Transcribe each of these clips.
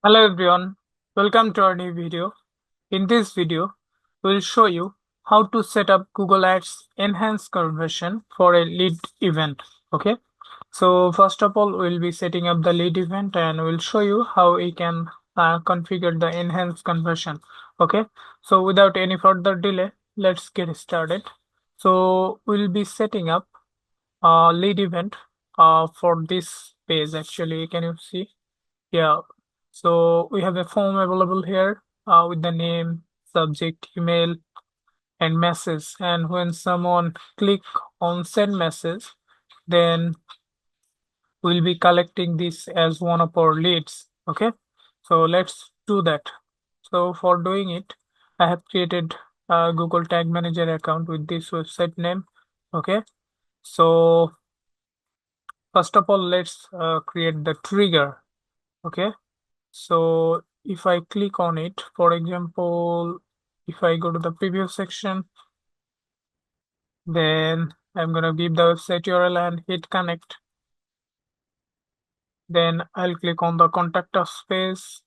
Hello everyone, welcome to our new video. In this video, we'll show you how to set up Google Ads enhanced conversion for a lead event. Okay, so first of all, we'll be setting up the lead event and we'll show you how we can configure the enhanced conversion. Okay, so without any further delay, let's get started. So we'll be setting up a lead event for this page. Actually, can you see? Yeah, so we have a form available here with the name, subject, email, and message. And when someone click on send message, then we'll be collecting this as one of our leads. Okay, so let's do that. So for doing it, I have created a Google Tag Manager account with this website name. Okay, so first of all, let's create the trigger. Okay. So if I click on it, for example, if I go to the preview section, then I'm gonna give the website URL and hit connect. Then I'll click on the contact us space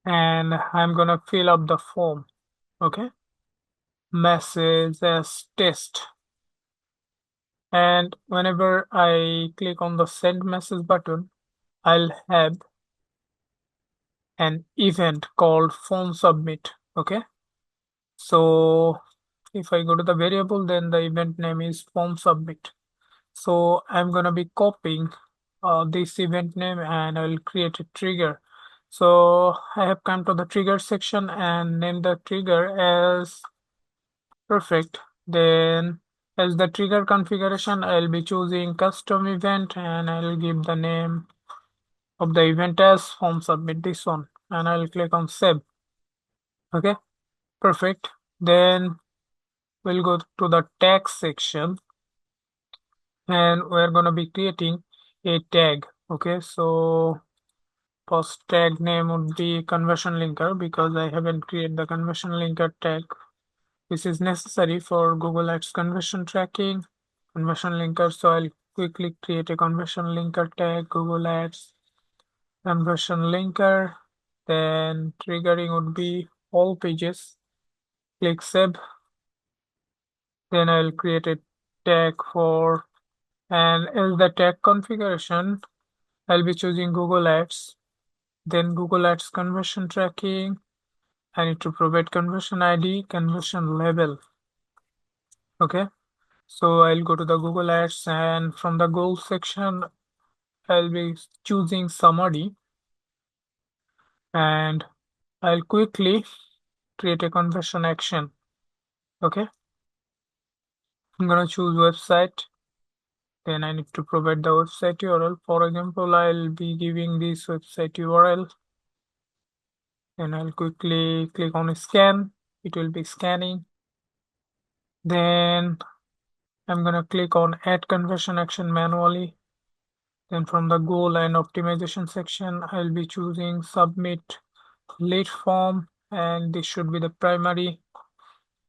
and I'm gonna fill up the form. Okay. Message as test. And whenever I click on the send message button, I'll have an event called form submit. Okay. So if I go to the variable, then the event name is form submit. So I'm gonna be copying this event name and I'll create a trigger. So I have come to the trigger section and name the trigger as perfect. Then as the trigger configuration, I'll be choosing custom event and I'll give the name of the event as form submit, this one, and I'll click on save. Okay, perfect. Then we'll go to the tag section and we're going to be creating a tag. Okay, so first tag name would be conversion linker because I haven't created the conversion linker tag. This is necessary for Google Ads conversion tracking, conversion linker. So I'll quickly create a conversion linker tag, Google Ads conversion linker. Then triggering would be all pages. Click save. Then I'll create a tag for, and as the tag configuration, I'll be choosing Google Ads, then Google Ads conversion tracking. I need to provide conversion ID, conversion label. Okay, so I'll go to the Google Ads and from the goal section, I'll be choosing summary and I'll quickly create a conversion action. Okay, I'm gonna choose website. Then I need to provide the website URL. For example, I'll be giving this website URL. Then I'll quickly click on scan. It will be scanning. Then I'm gonna click on add conversion action manually. Then from the goal and optimization section, I'll be choosing submit lead form and this should be the primary.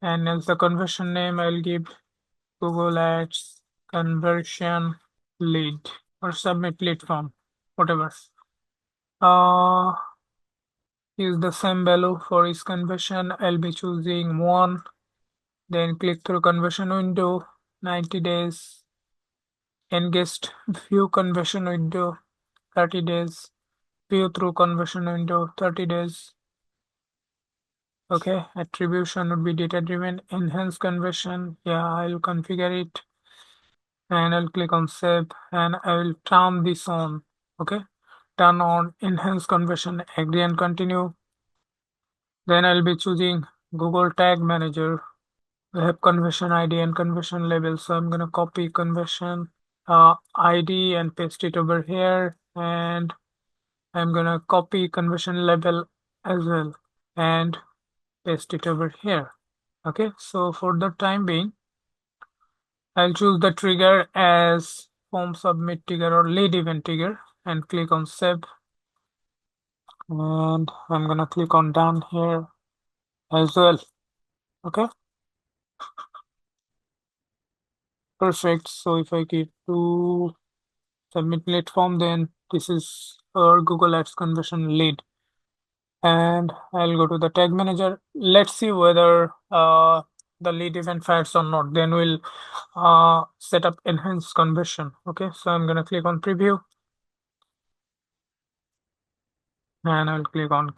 And as the conversion name, I'll give Google Ads conversion lead or submit lead form, whatever. Use the same value for each conversion. I'll be choosing 1. Then click through conversion window, 90 days. Engaged view conversion window, 30 days. View through conversion window, 30 days. Okay, attribution would be data driven. Enhance conversion, yeah, I'll configure it and I'll click on save and I will turn this on. Okay, turn on enhance conversion, agree and continue. Then I'll be choosing Google Tag Manager. We have conversion ID and conversion label. So I'm gonna copy conversion ID and paste it over here. And I'm gonna copy conversion label as well and paste it over here. Okay, so for the time being, I'll choose the trigger as form submit trigger or lead event trigger and click on save. And I'm gonna click on done here as well. Okay. Perfect. So if I click to submit platform, then This is our Google Ads conversion lead. And I'll go to the tag manager. Let's see whether the lead event fires or not. Then we'll set up enhanced conversion. Okay, so I'm gonna click on preview and I'll click on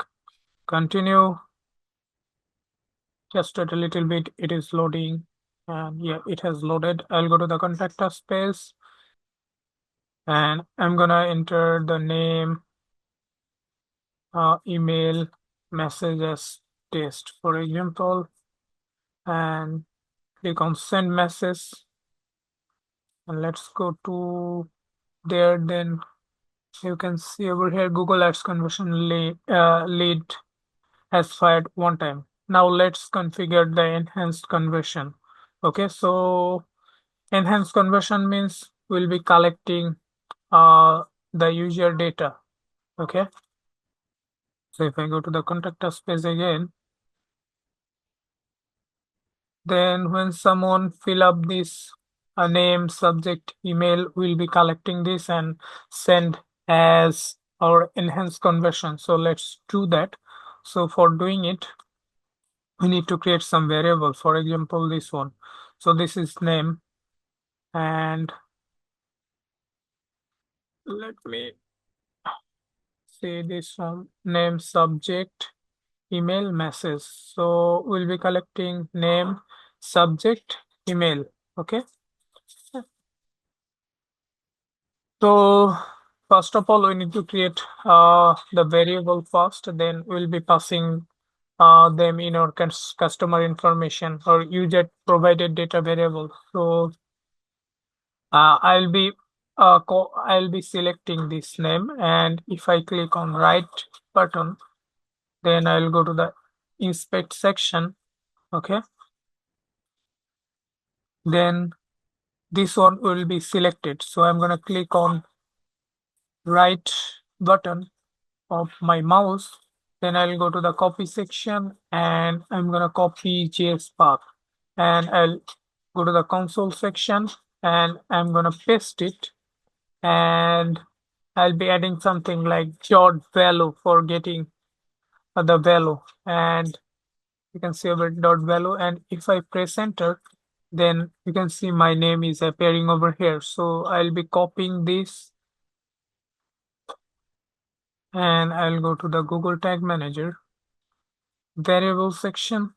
continue. Just a little bit, it is loading. And yeah, it has loaded. I'll go to the contact us space and I'm gonna enter the name, email, message as test, for example, and click on send message. And let's go to there. Then you can see over here Google Ads conversion lead has fired one time. Now let's configure the enhanced conversion. Okay, so enhanced conversion means we'll be collecting the user data. Okay, so if I go to the contact us page again, then when someone fill up this name, subject, email, we'll be collecting this and send as our enhanced conversion. So let's do that. So for doing it, we need to create some variable. For example, this one. So this is name, and let me say this one, name, subject, email, message. So we'll be collecting name, subject, email. Okay. So first of all, we need to create the variable first. Then we'll be passing them in our customer information or user provided data variable. So I'll be selecting this name, and if I click on right button, then I'll go to the inspect section. Okay, then this one will be selected. So I'm gonna click on right button of my mouse. Then I'll go to the copy section and I'm gonna copy JS path, and I'll go to the console section and I'm gonna paste it, and I'll be adding something like dot value for getting the value, and you can see over dot value, and if I press enter, then you can see my name is appearing over here. So I'll be copying this and I'll go to the Google Tag Manager variable section.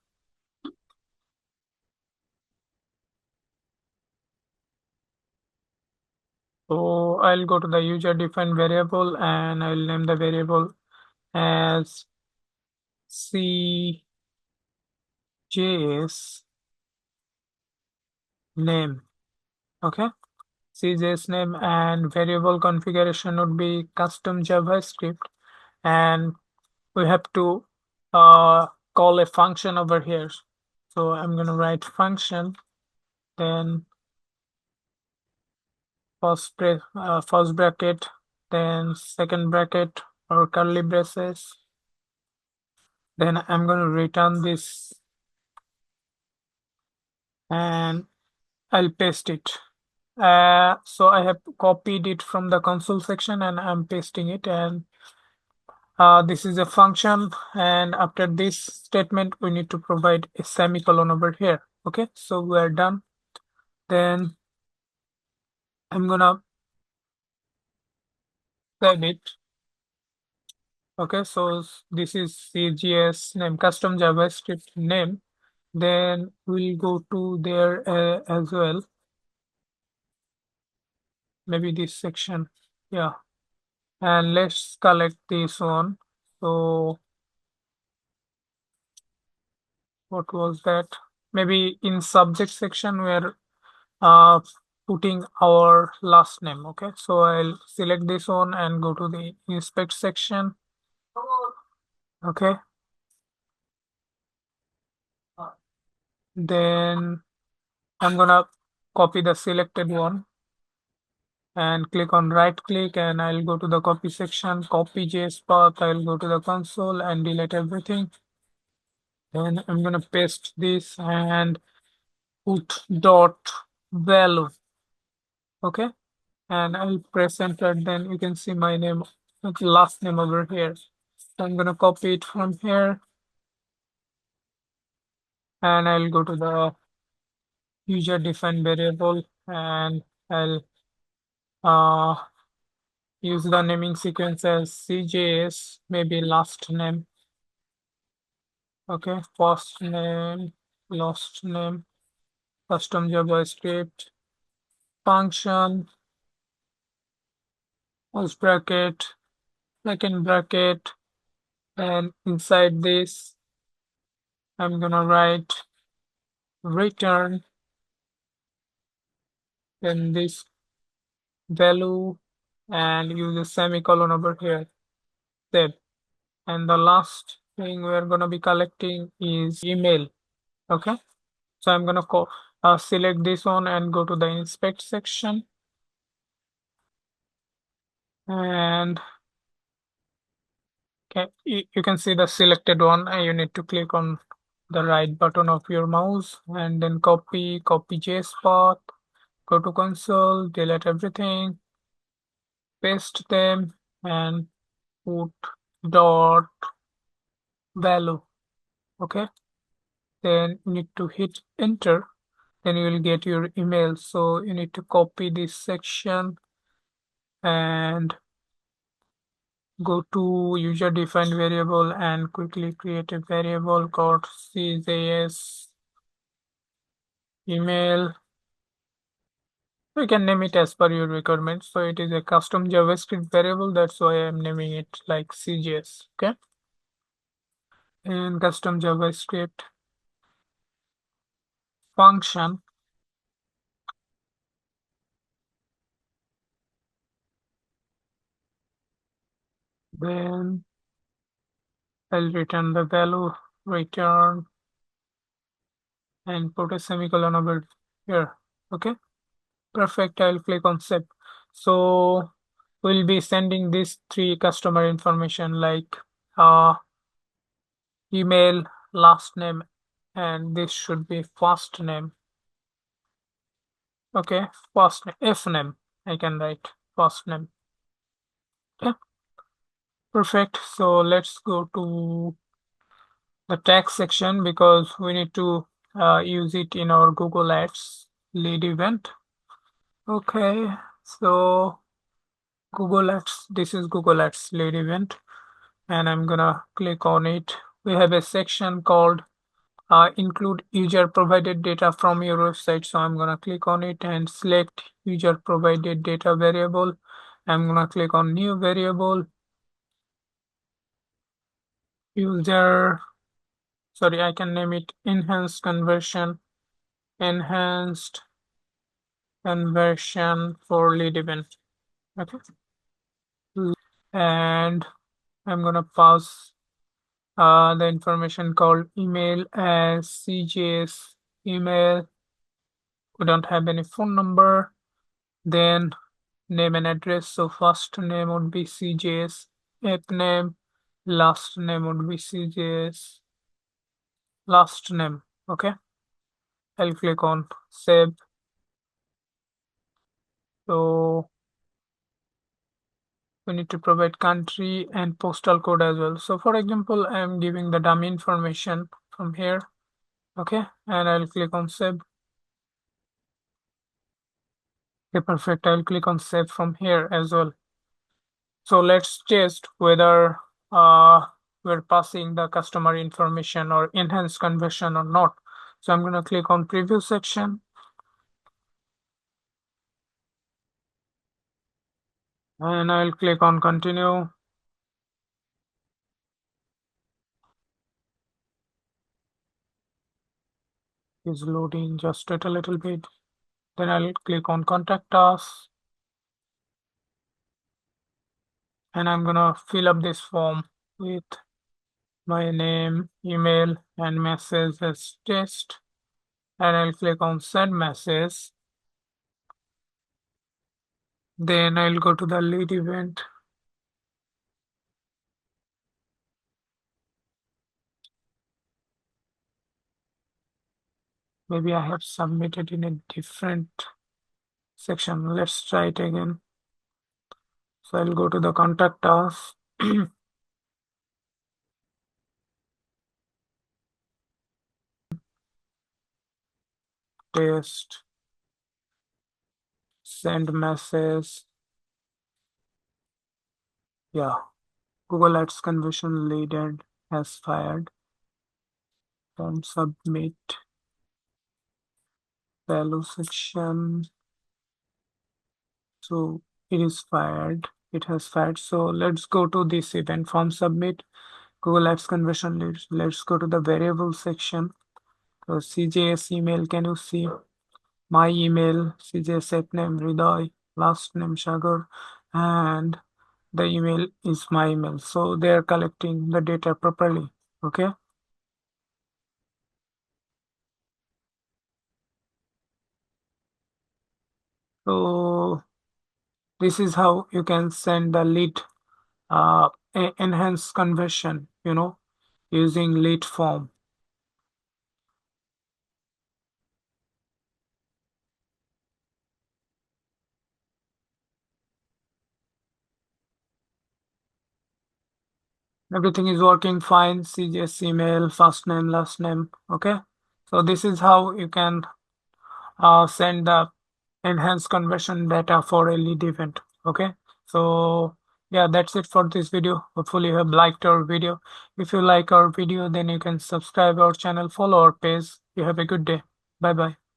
So I'll go to the user defined variable and I'll name the variable as CJS name. Okay, CJS name, and variable configuration would be custom JavaScript, and we have to call a function over here. So I'm gonna write function, then first bracket, then second bracket or curly braces. Then I'm going to return this and I'll paste it. So I have copied it from the console section and I'm pasting it, and this is a function, and after this statement we need to provide a semicolon over here. Okay, so we are done. Then I'm gonna save it. Okay, so this is CGS name, custom JavaScript name. Then we'll go to there as well. Maybe this section. Yeah. And let's collect this one. So what was that? Maybe in subject section we're uh putting our last name. Okay, so I'll select this one and go to the inspect section. Okay, then I'm gonna copy the selected one and click on right click, and I'll go to the copy section, copy JS path. I'll go to the console and delete everything. Then I'm gonna paste this and put dot value. Okay, and I'll press enter. Then you can see my name, last name over here. So I'm gonna copy it from here, and I'll go to the user defined variable, and I'll uh, use the naming sequence as CJS, maybe last name. Okay, first name, last name, custom JavaScript, function, first bracket, second bracket, and inside this, I'm gonna write return, then this value, and use a semicolon over here, save. And the last thing we're gonna be collecting is email. Okay, so I'm gonna select this one and go to the inspect section, and you can see the selected one, and you need to click on the right button of your mouse and then copy JS path, go to console, delete everything, paste them, and put dot value. Okay, then you need to hit enter, then you will get your email. So you need to copy this section and go to user defined variable and quickly create a variable called CJS email. You can name it as per your requirement. So it is a custom JavaScript variable. That's why I'm naming it like CJS. Okay. And custom JavaScript function. Then I'll return the value, return, and put a semicolon over here. Okay. Perfect. I'll click on save. So we'll be sending these three customer information like email, last name, and this should be first name. Okay, first name, F name. I can write first name. Okay, perfect. So let's go to the tag section because we need to use it in our Google Ads lead event. Okay, so Google Ads, this is Google Ads lead event, and I'm gonna click on it. We have a section called include user provided data from your website. So I'm gonna click on it and select user provided data variable. I'm gonna click on new variable, user, sorry, I can name it enhanced conversion for lead event. Okay, and I'm gonna pass the information called email as CJS email. We don't have any phone number. Then name and address. So first name would be CJS app name, last name would be CJS last name. Okay, I'll click on save. So we need to provide country and postal code as well. So for example, I'm giving the dummy information from here. Okay, and I'll click on save. Okay, perfect. I'll click on save from here as well. So let's test whether we're passing the customer information or enhanced conversion or not. So I'm going to click on preview section. And I'll click on continue. It's loading, just wait a little bit. Then I'll click on contact us. And I'm gonna fill up this form with my name, email, and message as test. And I'll click on send message. Then I'll go to the lead event. Maybe I have submitted in a different section. Let's try it again. So I'll go to the contact us. Test, send message. Yeah, Google Ads conversion lead ad has fired. Then submit value section. So it is fired. It has fired. So let's go to this event form submit. Google Ads conversion leads. Let's go to the variable section. So CJS email, can you see my email? CJS set name Hriday, last name Sagar, and the email is my email. So they are collecting the data properly. Okay. So this is how you can send the lead enhance conversion, using lead form. Everything is working fine. CJS email, first name, last name. Okay. So this is how you can send the enhanced conversion data for a lead event. Okay. So yeah, that's it for this video. Hopefully you have liked our video. If you like our video, then you can subscribe our channel, follow our page. You have a good day. Bye bye.